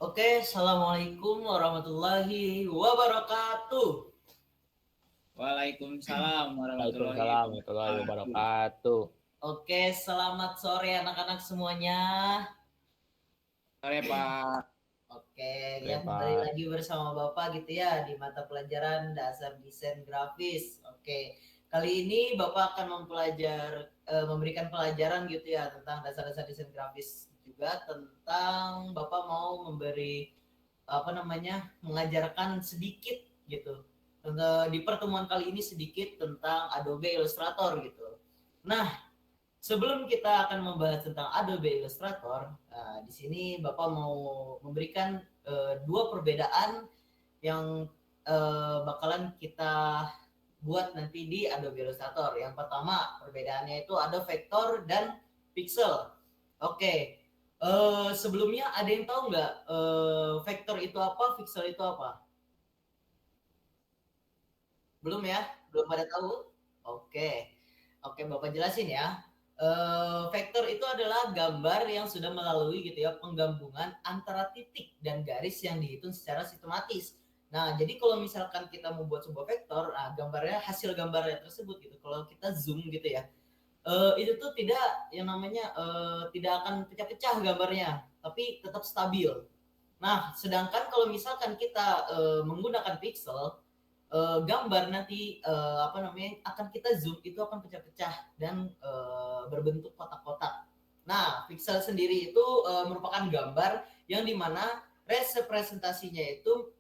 Oke, assalamualaikum warahmatullahi wabarakatuh. Waalaikumsalam warahmatullahi Waalaikumsalam warahmatullahi wabarakatuh. wabarakatuh. Oke, selamat sore anak-anak semuanya. Sore Pak. Oke, Oke, ya kembali Pak. lagi bersama Bapak gitu ya di mata pelajaran dasar desain grafis. Oke, kali ini Bapak akan memberikan pelajaran gitu ya tentang dasar-dasar desain grafis, juga tentang Bapak mau mengajarkan sedikit gitu. Di pertemuan kali ini sedikit tentang Adobe Illustrator gitu. Nah, sebelum kita akan membahas tentang Adobe Illustrator, di sini Bapak mau memberikan dua perbedaan yang bakalan kita buat nanti di Adobe Illustrator. Yang pertama, perbedaannya itu ada vektor dan pixel. Oke, sebelumnya ada yang tahu nggak vektor itu apa, pixel itu apa? Belum ya? Belum pada tahu? Oke. Oke, Bapak jelasin ya. Vektor itu adalah gambar yang sudah melalui gitu ya penggabungan antara titik dan garis yang dihitung secara sistematis. Nah, jadi kalau misalkan kita mau buat sebuah vektor, gambarnya hasil gambarnya tersebut gitu. Kalau kita zoom gitu ya, itu tuh tidak akan pecah-pecah gambarnya, tapi tetap stabil. Nah, sedangkan kalau misalkan kita menggunakan pixel, gambar nanti akan kita zoom itu akan pecah-pecah dan berbentuk kotak-kotak. Nah, pixel sendiri itu merupakan gambar yang dimana representasinya itu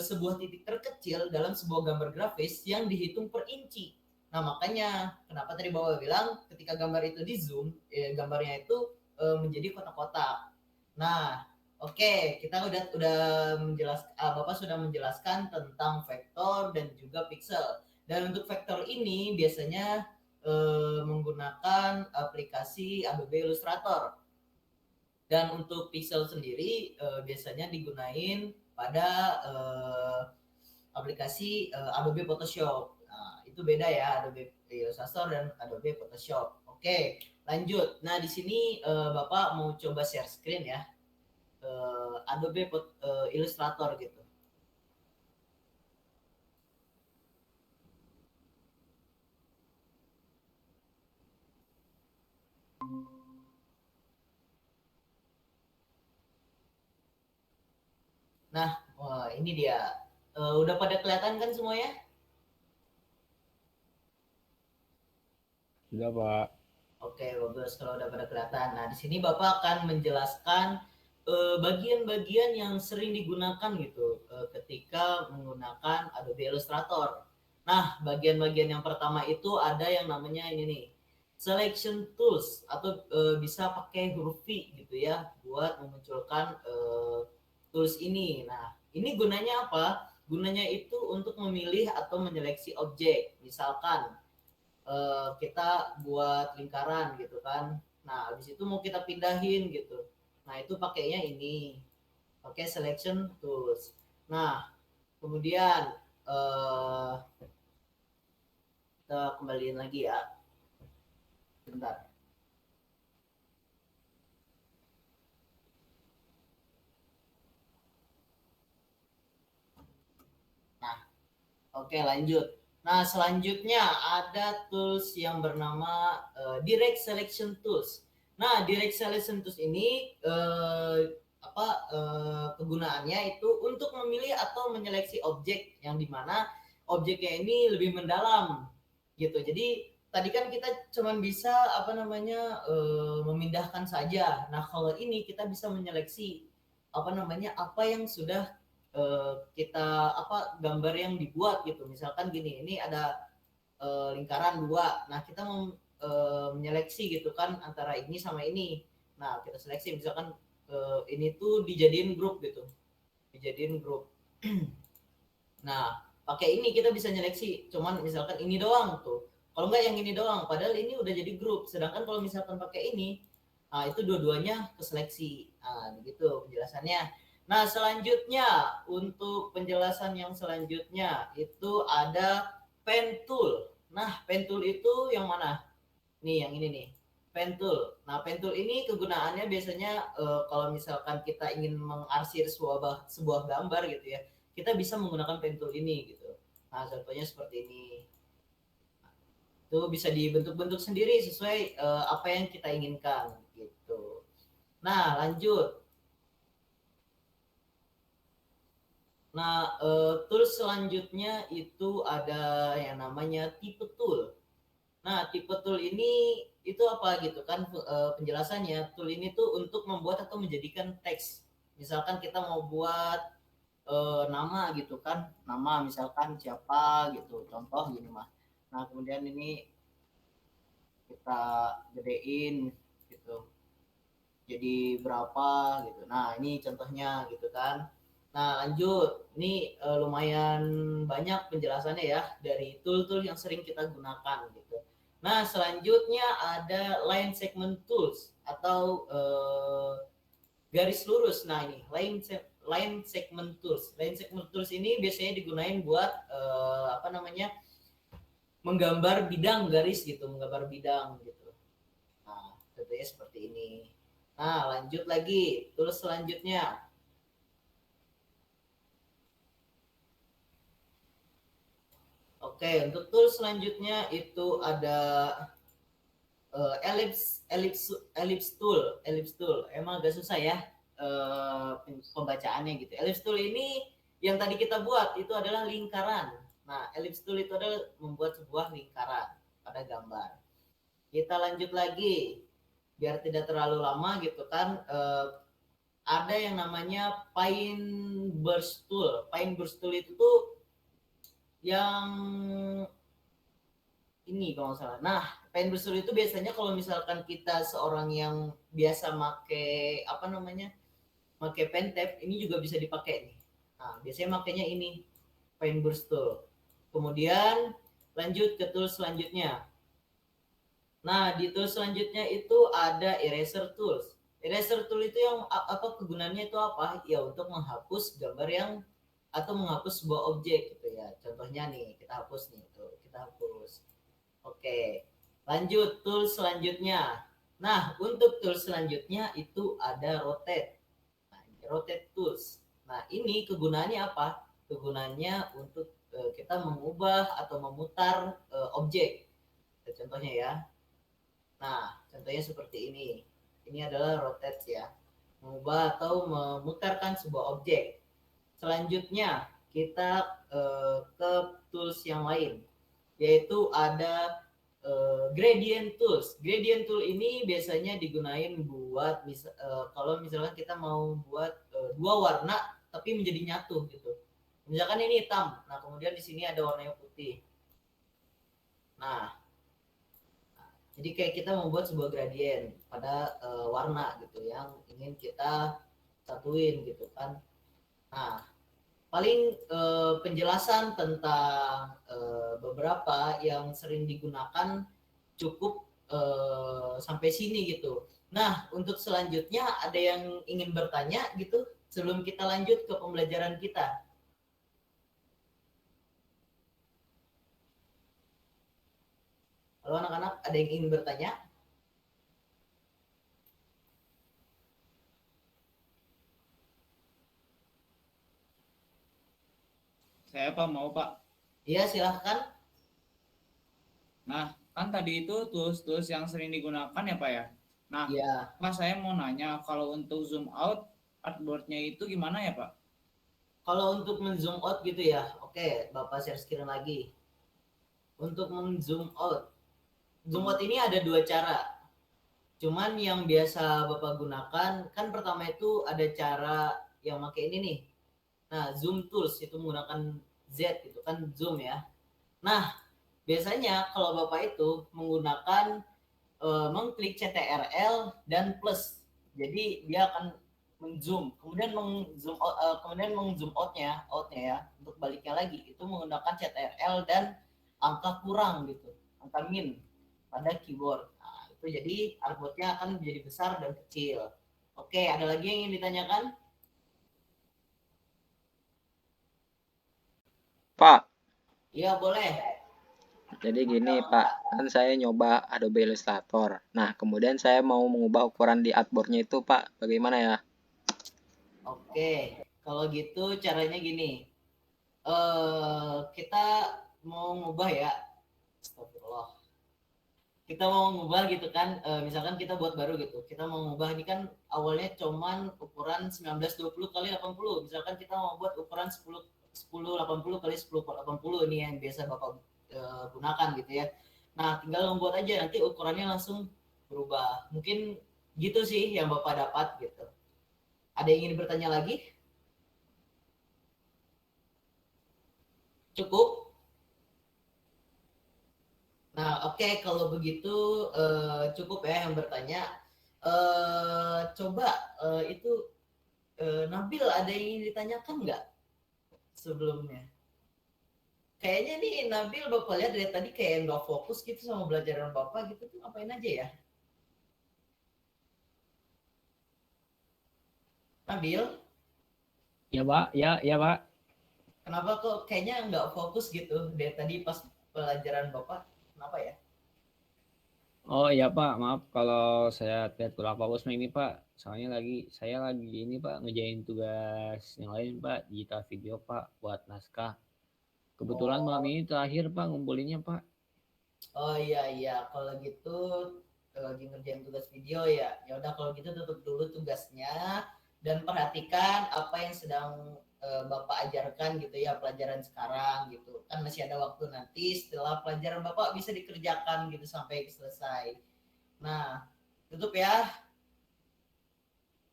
sebuah titik terkecil dalam sebuah gambar grafis yang dihitung per inci. Nah, makanya kenapa tadi Bapak bilang ketika gambar itu di zoom, gambarnya itu menjadi kotak-kotak. Nah, oke, kita Bapak sudah menjelaskan tentang vektor dan juga pixel. Dan untuk vektor ini biasanya menggunakan aplikasi Adobe Illustrator. Dan untuk pixel sendiri biasanya digunain pada aplikasi Adobe Photoshop. Nah, itu beda ya, Adobe Illustrator dan Adobe Photoshop. Oke, lanjut. Nah, di sini Bapak mau coba share screen ya. Adobe Illustrator gitu. Nah, wah ini dia. Udah pada kelihatan kan semuanya? Sudah, Pak. Oke, bagus kalau udah pada kelihatan. Nah, di sini Bapak akan menjelaskan bagian-bagian yang sering digunakan gitu ketika menggunakan Adobe Illustrator. Nah, bagian-bagian yang pertama itu ada yang namanya ini nih, selection tools atau bisa pakai huruf V gitu ya buat memunculkan tools ini. Nah, ini gunanya apa? Gunanya itu untuk memilih atau menyeleksi objek. Misalkan kita buat lingkaran gitu kan. Nah, habis itu mau kita pindahin gitu. Nah, itu pakainya ini. Pakai selection tools. Nah, kemudian kita kembaliin lagi ya. Bentar. Nah, oke lanjut. Nah, selanjutnya ada tools yang bernama Direct Selection Tools. Nah, Direct Selection Tools ini kegunaannya itu untuk memilih atau menyeleksi objek yang dimana objeknya ini lebih mendalam gitu. Jadi tadi kan kita cuma bisa memindahkan saja. Nah, kalau ini kita bisa menyeleksi apa yang sudah gambar yang dibuat gitu. Misalkan gini, ini ada lingkaran dua. Nah, kita mau menyeleksi gitu kan antara ini sama ini. Nah, kita seleksi misalkan ini tuh dijadiin grup gitu. Dijadiin grup. Nah, pakai ini kita bisa nyeleksi. Cuman misalkan ini doang tuh. Kalau enggak yang ini doang, padahal ini udah jadi grup. Sedangkan kalau misalkan pakai ini, itu dua-duanya keseleksi. Nah, begitu penjelasannya. Nah, selanjutnya untuk penjelasan yang selanjutnya itu ada pen tool. Nah, pen tool itu yang mana? Nih, yang ini nih. pen tool. Nah, pen tool ini kegunaannya biasanya kalau misalkan kita ingin mengarsir sebuah gambar gitu ya, kita bisa menggunakan pen tool ini gitu. Nah, contohnya seperti ini. Itu bisa dibentuk-bentuk sendiri sesuai apa yang kita inginkan gitu. Nah, lanjut. Nah, tools selanjutnya itu ada yang namanya tipe tool. Nah, tipe tool ini itu apa gitu kan penjelasannya. Tool ini tuh untuk membuat atau menjadikan teks. Misalkan kita mau buat nama gitu kan, nama misalkan siapa gitu, contoh gini mah. Nah, kemudian ini kita gedein gitu. Jadi berapa gitu. Nah, ini contohnya gitu kan. Nah, lanjut. Ini lumayan banyak penjelasannya ya dari tool-tool yang sering kita gunakan gitu. Nah, selanjutnya ada line segment tools atau garis lurus. Nah, ini line segment tools. Line segment tools ini biasanya digunain buat apa namanya? Menggambar bidang garis gitu, menggambar bidang gitu. Nah, contohnya seperti ini. Nah, lanjut lagi. Tools selanjutnya. Oke, untuk tools selanjutnya itu ada ellipse tool. Emang agak susah ya pembacaannya gitu. Ellipse tool ini yang tadi kita buat itu adalah lingkaran. Nah, ellipse tool itu adalah membuat sebuah lingkaran pada gambar. Kita lanjut lagi biar tidak terlalu lama gitu kan. Ada yang namanya Pine Burst Tool. Pine Burst Tool itu tuh yang ini kalau nggak salah. Nah, Pine Burst Tool itu biasanya kalau misalkan kita seorang yang biasa make apa namanya, make pen tab, ini juga bisa dipakai nih. Nah, biasanya makainya ini Pine Burst Tool. Kemudian lanjut ke tool selanjutnya. Nah, di tool selanjutnya itu ada eraser tools. Eraser tool itu yang apa kegunaannya itu apa? Ya untuk menghapus gambar yang atau menghapus sebuah objek gitu ya. Contohnya nih, kita hapus nih, tuh, kita hapus. Oke. Lanjut tool selanjutnya. Nah, untuk tool selanjutnya itu ada rotate. Nah, rotate tools. Nah, ini kegunaannya apa? Kegunaannya untuk kita mengubah atau memutar objek. Contohnya ya. Nah, contohnya seperti ini. Ini adalah rotate ya. Mengubah atau memutarkan sebuah objek. Selanjutnya, kita ke tools yang lain. Yaitu ada gradient tools. Gradient tool ini biasanya digunain buat kalau misalkan kita mau buat dua warna tapi menjadi nyatu gitu. Misalkan ini hitam. Nah, kemudian di sini ada warnanya putih. Nah, jadi kayak kita membuat sebuah gradien pada warna gitu yang ingin kita satuin gitu kan. Nah, paling penjelasan tentang beberapa yang sering digunakan cukup sampai sini gitu. Nah, untuk selanjutnya ada yang ingin bertanya gitu sebelum kita lanjut ke pembelajaran kita. Halo anak-anak, ada yang ingin bertanya? Saya Pak mau Pak. Iya, silahkan. Nah, kan tadi itu tools-tools yang sering digunakan ya Pak ya. Nah, Iya. Pak saya mau nanya kalau untuk zoom out artboardnya itu gimana ya Pak? Kalau untuk men-zoom out gitu ya, oke, Bapak share screen lagi. Untuk men-zoom out, zoom out ini ada dua cara. Cuman yang biasa Bapak gunakan, kan pertama itu ada cara yang pakai ini nih. Nah, zoom tools itu menggunakan Z itu kan zoom ya. Nah, biasanya kalau Bapak itu menggunakan mengklik CTRL dan plus. Jadi dia akan menzoom, kemudian mengzoom out, kemudian mengzoom outnya ya. Untuk baliknya lagi itu menggunakan CTRL dan angka kurang gitu, angka min pada keyboard. Nah, itu jadi artboardnya akan menjadi besar dan kecil. Oke, ada lagi yang ingin ditanyakan? Pak, Iya, boleh. Jadi gini Pak, kan saya nyoba Adobe Illustrator. Nah, kemudian saya mau mengubah ukuran di artboard-nya itu Pak, bagaimana ya? Oke, kalau gitu caranya gini. Kita mau ngubah ya. Astagfirullah. Kita mau ngubah gitu kan, misalkan kita buat baru gitu. Kita mau ngubah ini kan awalnya cuman ukuran 1920 kali 80. Misalkan kita mau buat ukuran 1080 kali 1080 ini yang biasa Bapak gunakan gitu ya. Nah, tinggal membuat aja nanti ukurannya langsung berubah. Mungkin gitu sih yang Bapak dapat gitu. Ada yang ingin bertanya lagi? Cukup? Nah, oke, kalau begitu cukup ya yang bertanya. Coba itu Nabil ada yang ingin ditanyakan nggak sebelumnya? Kayaknya nih Nabil Bapak lihat dari tadi kayak nggak fokus gitu sama belajaran Bapak gitu tuh ngapain aja ya? Nabil, Ya Pak, ya Pak. kenapa kok kayaknya nggak fokus gitu dari tadi pas pelajaran Bapak? Kenapa ya? Oh iya Pak, maaf kalau saya lihat kurang fokus ini Pak. Soalnya saya lagi ini Pak ngejain tugas yang lain Pak, digital video Pak buat naskah. Kebetulan malam Oh, ini terakhir Pak ngumpulinnya Pak. oh iya iya, kalau gitu lagi ngerjain tugas video ya. Ya udah kalau gitu tutup dulu tugasnya dan perhatikan apa yang sedang Bapak ajarkan gitu ya pelajaran sekarang gitu. Kan masih ada waktu nanti setelah pelajaran Bapak bisa dikerjakan gitu sampai selesai. Nah, tutup ya.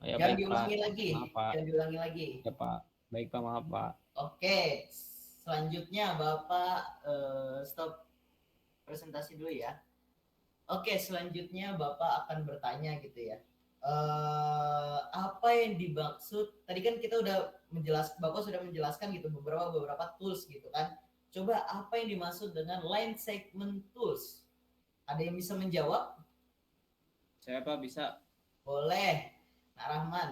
Oh, ya Jangan baik Pak, diulangi lagi. maaf Pak. Jangan diulangi lagi. Ya Pak, baik Pak maaf Pak. Oke, selanjutnya Bapak stop presentasi dulu ya. Oke, selanjutnya Bapak akan bertanya gitu ya. Apa yang dimaksud? Tadi kan kita udah Bapak sudah menjelaskan gitu beberapa tools gitu kan. Coba apa yang dimaksud dengan line segment tools? Ada yang bisa menjawab? Saya Pak bisa. Boleh, Nak Rahman.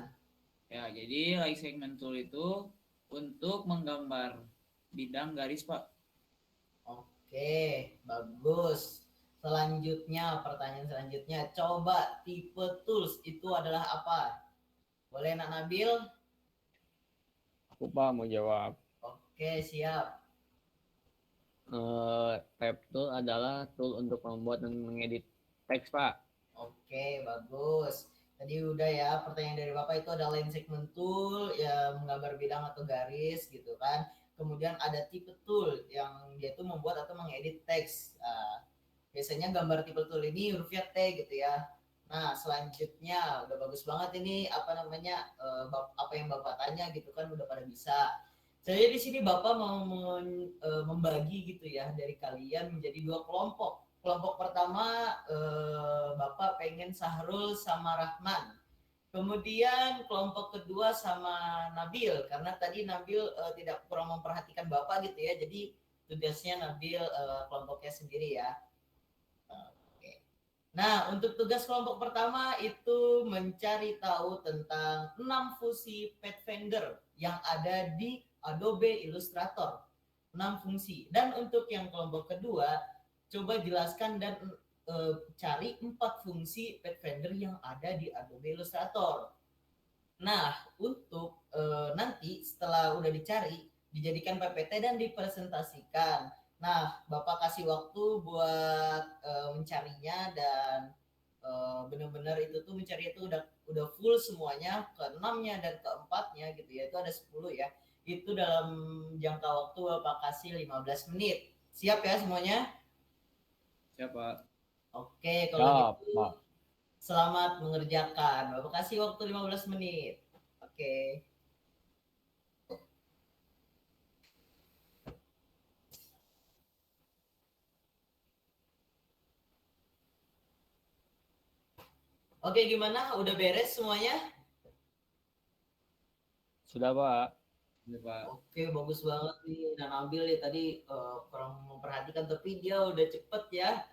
Ya, jadi like segment tool itu untuk menggambar bidang garis Pak. Oke, bagus. Selanjutnya, pertanyaan selanjutnya, coba tipe tools itu adalah apa? Boleh Nak Nabil? Aku Pak mau jawab. Oke, siap. Type tool adalah tool untuk membuat dan mengedit teks Pak. Oke, bagus. Tadi udah ya, pertanyaan dari Bapak itu ada line segment tool, ya menggambar bidang atau garis gitu kan. Kemudian ada tipe tool yang dia itu membuat atau mengedit teks. Biasanya gambar tipe tool ini hurufnya T gitu ya. Nah, selanjutnya udah bagus banget ini apa namanya apa yang Bapak tanya gitu kan udah pada bisa. Saya di sini Bapak mau membagi gitu ya dari kalian menjadi dua kelompok. Kelompok pertama Bapak pengen Sahrul sama Rahman. Kemudian kelompok kedua sama Nabil karena tadi Nabil tidak kurang memperhatikan Bapak gitu ya. Jadi tugasnya Nabil kelompoknya sendiri ya. Oke. Nah, untuk tugas kelompok pertama itu mencari tahu tentang 6 fungsi Pathfinder yang ada di Adobe Illustrator. 6 fungsi. Dan untuk yang kelompok kedua, coba jelaskan dan cari 4 fungsi Pathfinder yang ada di Adobe Illustrator. Nah, untuk nanti setelah udah dicari, dijadikan PPT dan dipresentasikan. Nah, Bapak kasih waktu buat mencarinya dan benar-benar itu tuh mencari itu udah full semuanya keenamnya dan keempatnya gitu ya itu ada 10 ya itu dalam jangka waktu Bapak kasih 15 menit siap ya semuanya. Siapa? Oke kalau Siap gitu Pak. selamat mengerjakan Bapak kasih waktu 15 menit. Oke. Oke gimana udah beres semuanya? Sudah Pak. Iya, Pak. Oke, bagus banget nih. Dan Nabil ya tadi kurang memperhatikan, tapi dia udah cepet ya.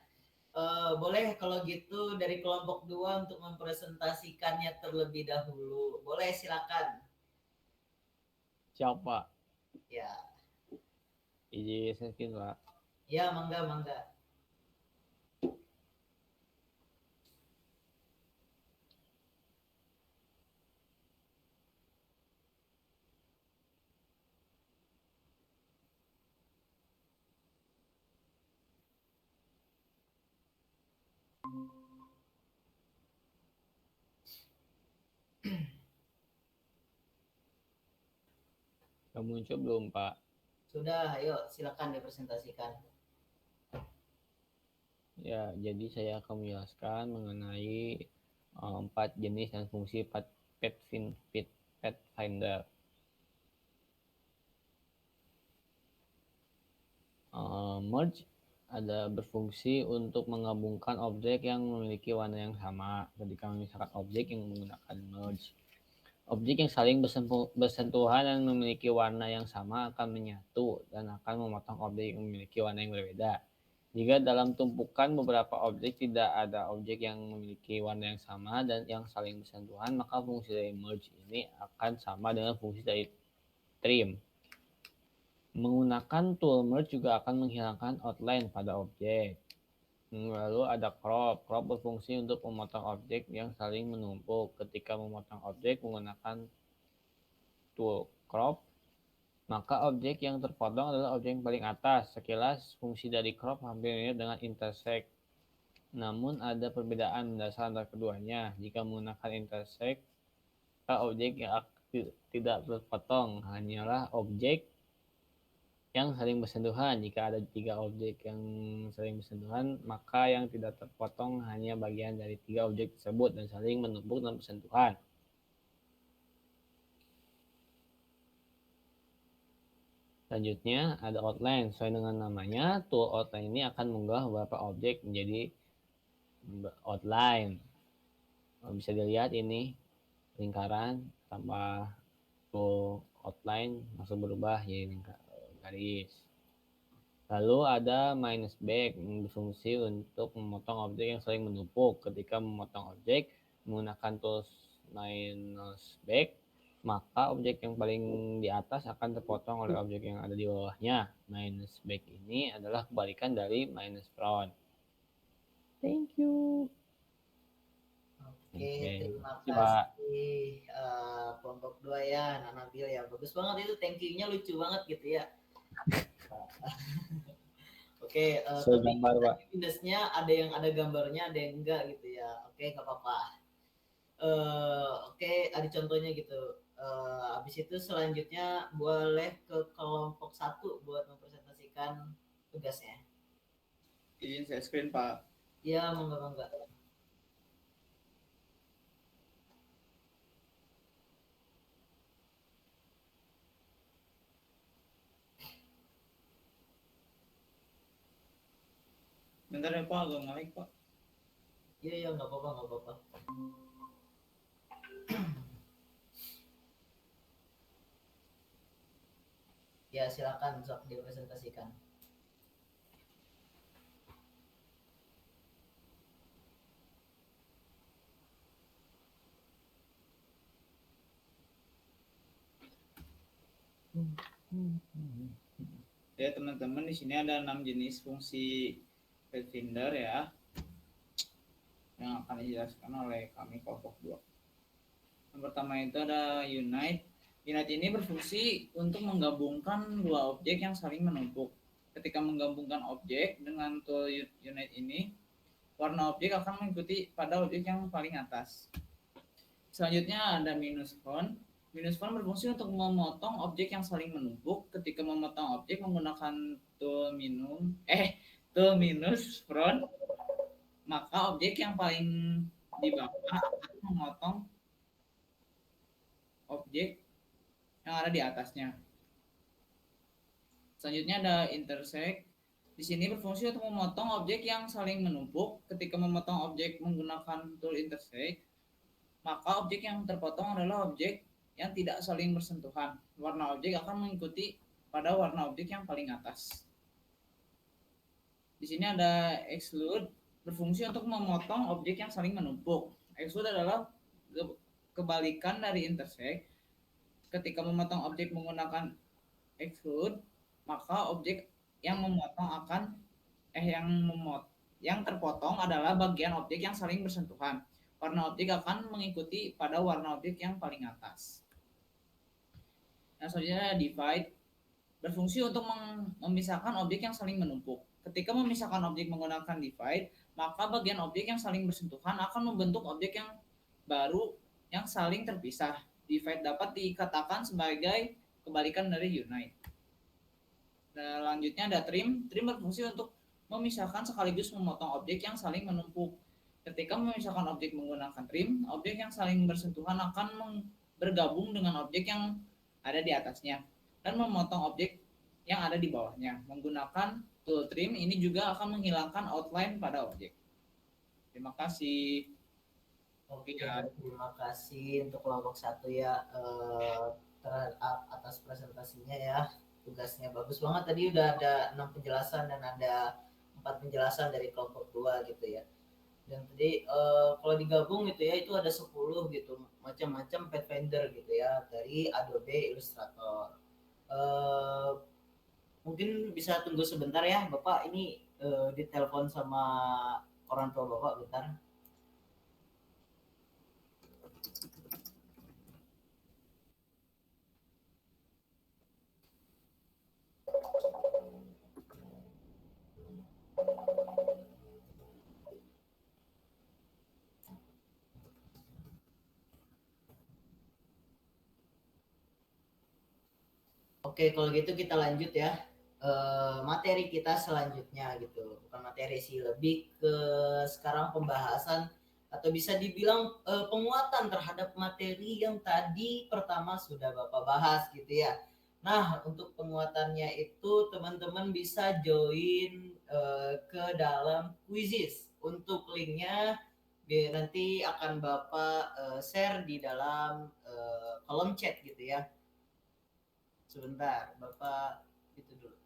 Boleh kalau gitu dari kelompok dua untuk mempresentasikannya terlebih dahulu. Boleh silakan. Siap Pak. Ya, Izin Pak. Ya, mangga, mangga. Udah muncul belum, Pak? Sudah, ayo silakan dipresentasikan. Ya, jadi saya akan menjelaskan mengenai 4 jenis dan fungsi Pathfinder. Merge ada berfungsi untuk menggabungkan objek yang memiliki warna yang sama. Ketika memisahkan objek yang menggunakan merge, objek yang saling bersentuhan dan memiliki warna yang sama akan menyatu dan akan memotong objek yang memiliki warna yang berbeda. Jika dalam tumpukan beberapa objek tidak ada objek yang memiliki warna yang sama dan yang saling bersentuhan, maka fungsi dari merge ini akan sama dengan fungsi dari trim. Menggunakan tool merge juga akan menghilangkan outline pada objek. Lalu ada crop. Crop berfungsi untuk memotong objek yang saling menumpuk. Ketika memotong objek menggunakan tool crop, maka objek yang terpotong adalah objek yang paling atas. Sekilas, fungsi dari crop hampir mirip dengan intersect. Namun ada perbedaan mendasar antara keduanya. Jika menggunakan intersect, maka objek yang tidak terpotong hanyalah objek yang saling bersentuhan. Jika ada 3 objek yang saling bersentuhan, maka yang tidak terpotong hanya bagian dari 3 objek tersebut dan saling menumpuk dan bersentuhan. Selanjutnya ada outline. Sesuai dengan namanya, tool outline ini akan menggabungkan beberapa objek menjadi outline. Bisa dilihat ini lingkaran tanpa tool outline langsung berubah jadi garis. Lalu ada minus back, berfungsi untuk memotong objek yang saling menumpuk. Ketika memotong objek menggunakan tools minus back, maka objek yang paling di atas akan terpotong oleh objek yang ada di bawahnya. Minus back ini adalah kebalikan dari minus front. Thank you. Oke, terima Terima kasih, kasih kelompok 2 ya, Nanabil ya. Bagus banget itu, thank you-nya lucu banget gitu ya. Oke, So, tapi gambar, Pak. minusnya ada yang ada gambarnya, ada yang enggak gitu ya. Oke, nggak apa-apa. Oke, ada contohnya gitu. Habis itu selanjutnya boleh ke kelompok 1 buat mempresentasikan tugasnya. Izin saya screen, Pak. Iya, monggo. Bentar ya, Pak, agak nge-lag, Pak. Iya, nggak apa-apa. Ya, silakan sok dipresentasikan. Ya, teman-teman, di sini ada 6 jenis fungsi Pathfinder ya, yang akan dijelaskan oleh kami kelompok 2. Yang pertama itu ada unite. Unite ini berfungsi untuk menggabungkan 2 objek yang saling menumpuk. Ketika menggabungkan objek dengan tool unite ini, warna objek akan mengikuti pada objek yang paling atas. Selanjutnya ada minus font. Minus font berfungsi untuk memotong objek yang saling menumpuk. Ketika memotong objek menggunakan tool minus front, maka objek yang paling di bawah akan memotong objek yang ada di atasnya. Selanjutnya ada intersect. Di sini berfungsi untuk memotong objek yang saling menumpuk. Ketika memotong objek menggunakan tool intersect, maka objek yang terpotong adalah objek yang tidak saling bersentuhan. Warna objek akan mengikuti pada warna objek yang paling atas. Di sini ada exclude, berfungsi untuk memotong objek yang saling menumpuk. Exclude adalah kebalikan dari intersect. Ketika memotong objek menggunakan exclude, maka objek yang yang terpotong adalah bagian objek yang saling bersentuhan. Warna objek akan mengikuti pada warna objek yang paling atas. Nah, selanjutnya divide berfungsi untuk memisahkan objek yang saling menumpuk. Ketika memisahkan objek menggunakan divide, maka bagian objek yang saling bersentuhan akan membentuk objek yang baru yang saling terpisah. Divide dapat dikatakan sebagai kebalikan dari unite. Selanjutnya ada trim. Trim berfungsi untuk memisahkan sekaligus memotong objek yang saling menumpuk. Ketika memisahkan objek menggunakan trim, objek yang saling bersentuhan akan bergabung dengan objek yang ada di atasnya dan memotong objek yang ada di bawahnya. Menggunakan tool trim ini juga akan menghilangkan outline pada objek. Terima kasih. Oke, terima kasih untuk kelompok 1 ya, atas presentasinya ya. Tugasnya bagus banget, tadi udah ada 6 penjelasan dan ada 4 penjelasan dari kelompok 2 gitu ya. Dan tadi kalau digabung gitu ya, itu ada 10 gitu macam-macam Pathfinder gitu ya dari Adobe Illustrator. Mungkin bisa tunggu sebentar ya Bapak, ini ditelepon sama orang tua Bapak bentar. Oke, kalau gitu kita lanjut ya. Materi kita selanjutnya gitu. Bukan materi sih, lebih ke sekarang pembahasan atau bisa dibilang penguatan terhadap materi yang tadi pertama sudah Bapak bahas gitu ya. Nah, untuk penguatannya itu teman-teman bisa join ke dalam Quizizz. Untuk linknya nanti akan Bapak share di dalam kolom chat gitu ya. Sebentar, Bapak itu dulu.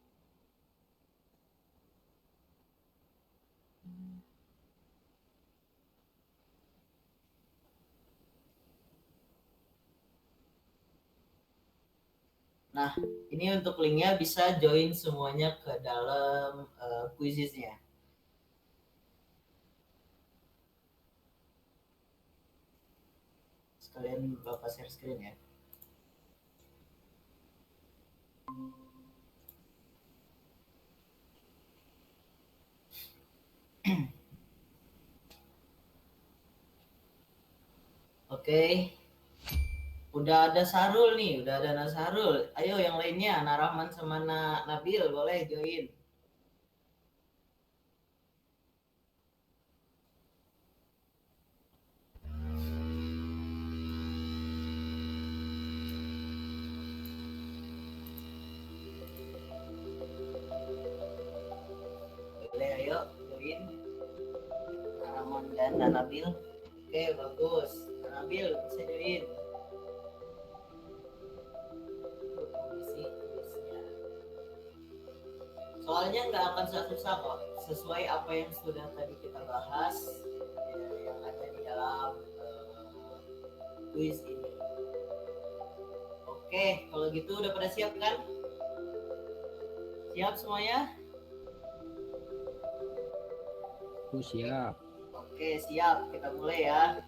Nah, ini untuk linknya bisa join semuanya ke dalam Quizizz-nya. Sekalian Bapak share screen ya. Oke. Udah ada Sarul nih, udah ada Nasarul. Ayo yang lainnya, Narahman sama Nabil boleh join. Boleh ayo join. Narahman dan Nabil. Oke, bagus. Nabil bisa join. Soalnya nggak akan susah kok, sesuai apa yang sudah tadi kita bahas ya, yang ada di dalam quiz ini. Oke, kalau gitu udah pada siap kan? Siap semuanya? Siap. Oke, siap. Kita mulai ya.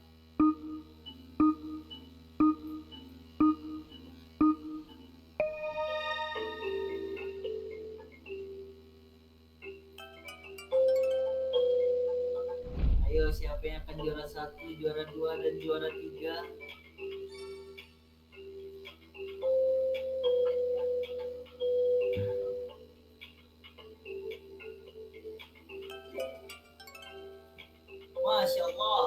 Ayo, siapa yang akan juara 1, juara 2, dan juara 3? Masya Allah.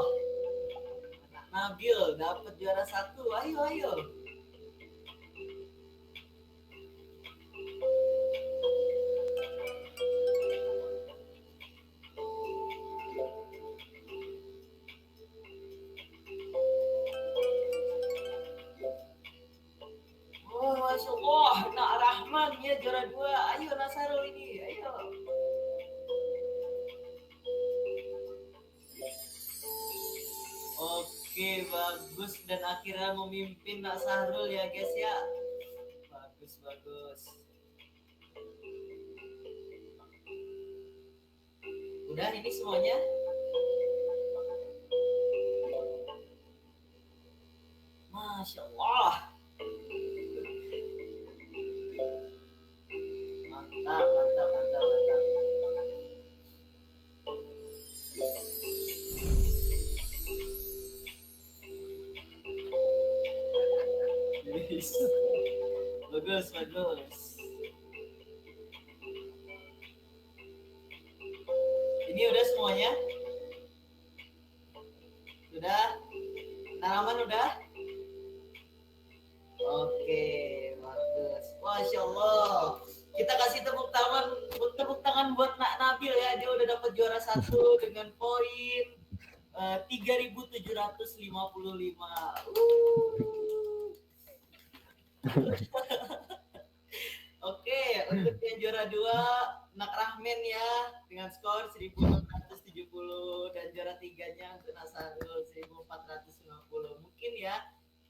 Anak Nabil dapat juara 1. Ayo, ayo. Oh, Masya Allah. Nak Rahman ya juara 2. Ayo Nasarul ini. Ayo. Oke, bagus, dan akhirnya memimpin Nak Sahrul ya guys ya. Bagus, bagus. Udah ini semuanya? Masya Allah. Mantap, mantap, mantap, mantap. Yes. Bagus, bagus. Ini udah semuanya? Udah? Tanaman udah? Oke, bagus. Masya Allah. Kita kasih tepuk tangan buat Nak Nabil ya. Dia udah dapat juara 1 dengan poin 3.755. Oke, untuk yang juara 2 Nak Rahmen ya dengan skor 1.470 dan juara 3-nya untuk Nak Sarul 1.450. Mungkin ya.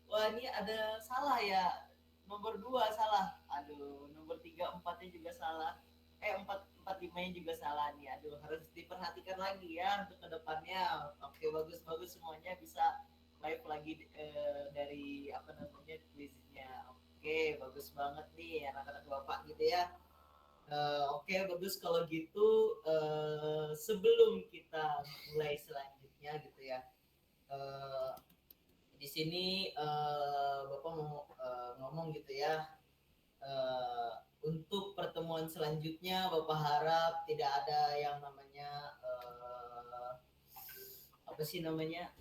Wah, ini ada salah ya. Nomor 2 salah. Aduh, nomor 3 4-nya juga salah. 4 5-nya juga salah nih. Aduh, harus diperhatikan lagi ya untuk kedepannya. Oke, bagus-bagus semuanya bisa live lagi dari apa namanya quiznya. Oke, bagus banget nih anak-anak Bapak gitu ya. Oke, bagus kalau gitu. Sebelum kita mulai selanjutnya gitu ya. Di sini Bapak mau ngomong gitu ya. Untuk pertemuan selanjutnya Bapak harap tidak ada yang namanya apa sih namanya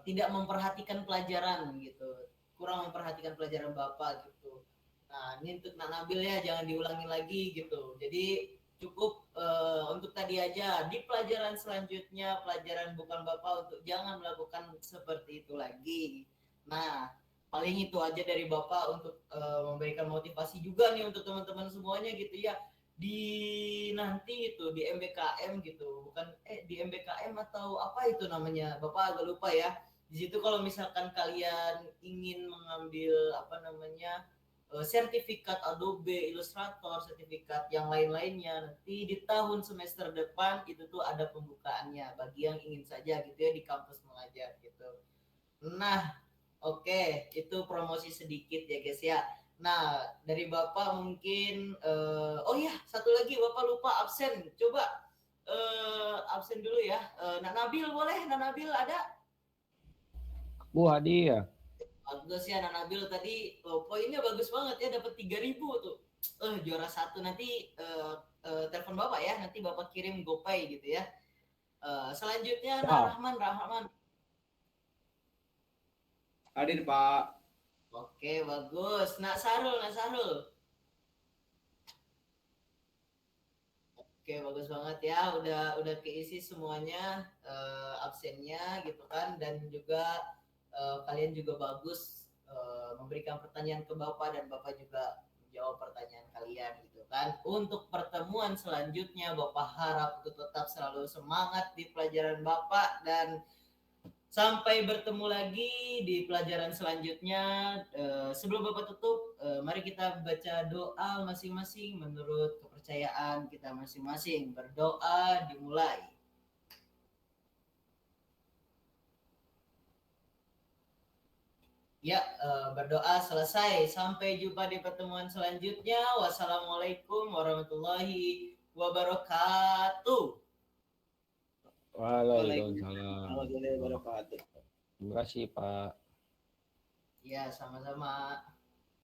tidak memperhatikan pelajaran gitu, kurang memperhatikan pelajaran Bapak gitu. Nah ini untuk Nak Nabil ya, jangan diulangi lagi gitu. Jadi cukup untuk tadi aja. Di pelajaran selanjutnya, pelajaran bukan Bapak, untuk jangan melakukan seperti itu lagi. Nah paling itu aja dari Bapak untuk memberikan motivasi juga nih untuk teman-teman semuanya gitu ya. Di nanti itu di MBKM gitu, bukan di MBKM atau apa itu namanya, Bapak agak lupa ya. Di situ kalau misalkan kalian ingin mengambil apa namanya sertifikat Adobe Illustrator, sertifikat yang lain-lainnya, nanti di tahun semester depan itu tuh ada pembukaannya bagi yang ingin saja gitu ya di kampus mengajar gitu. Nah, oke, itu promosi sedikit ya guys ya. Nah, dari Bapak mungkin oh ya, satu lagi Bapak lupa absen. Coba absen dulu ya. Nak Nabil boleh? Nak Nabil ada? Bu hadiah. Bagus ya Nak Nabil tadi poinnya bagus banget ya, dapat 3.000 tuh. Juara 1. Nanti telepon Bapak ya, nanti Bapak kirim GoPay gitu ya. Selanjutnya Nak Rahman. Hadir Pak. Oke, bagus. Nak Sarul. Oke, bagus banget ya. Udah keisi semuanya absennya gitu kan, dan juga kalian juga bagus memberikan pertanyaan ke Bapak dan Bapak juga menjawab pertanyaan kalian gitu kan. Untuk pertemuan selanjutnya Bapak harap untuk tetap selalu semangat di pelajaran Bapak, dan sampai bertemu lagi di pelajaran selanjutnya. Sebelum Bapak tutup, mari kita baca doa masing-masing menurut kepercayaan kita masing-masing. Berdoa dimulai. Ya, berdoa selesai. Sampai jumpa di pertemuan selanjutnya. Wassalamualaikum warahmatullahi wabarakatuh. Waalaikumsalam. Warahmatullahi wabarakatuh. Terima kasih Pak. Ya, sama-sama.